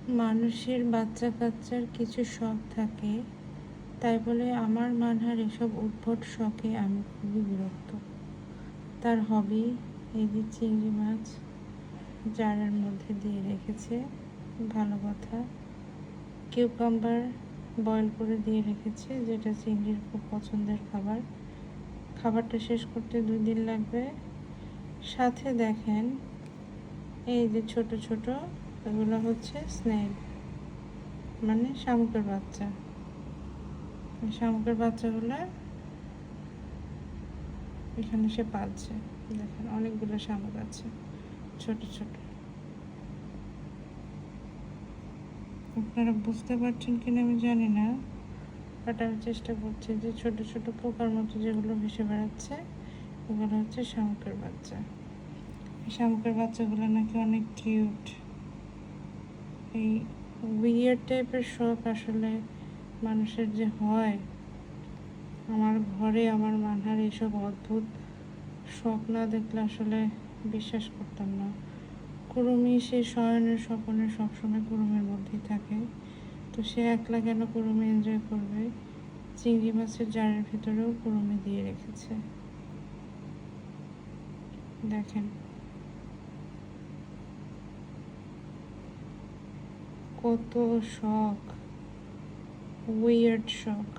মানুষের বাচ্চা কাচ্চার কিছু শখ থাকে, তাই বলে আমার মানহার এসব উদ্ভট শখে আমি খুবই বিরক্ত। তার হবি এই যে চিংড়ি মাছ জারের মধ্যে দিয়ে রেখেছে, ভালো কথা। কিউকাম্বার বয়েল করে দিয়ে রেখেছে, যেটা চিংড়ির খুব পছন্দের খাবার। খাবারটা শেষ করতে 2 দিন লাগবে। সাথে দেখেন এই যে ছোট ছোট, এগুলো হচ্ছে স্নেল, মানে শামুকের বাচ্চা। শামুকের বাচ্চাগুলো এখানে সে পালছে। দেখেন অনেকগুলো শামুক আছে, ছোট ছোট। আপনারা বুঝতে পারছেন কিনা আমি জানি না, বাট আমি চেষ্টা করছি যে ছোট ছোট পোকার মতো যেগুলো ভেসে বেড়াচ্ছে, এগুলো হচ্ছে শামুকের বাচ্চা। শামুকের বাচ্চাগুলো নাকি অনেক কিউট। এই উইয়ার্ড টাইপের শখ আসলে মানুষের যে হয়, আমার ঘরে আমার মানহার এইসব অদ্ভুত শখ না দেখলে আসলে বিশ্বাস করতাম না। কুরুমি সে শয়নের স্বপনে সবসময় কুরুমের মধ্যেই থাকে, তো সে একলা কেন কুরুমি এনজয় করবে? চিংড়ি মাছের জারের ভিতরেও কুরুমি দিয়ে রেখেছে, দেখেন কত শখ, উইয়ার্ড শখ।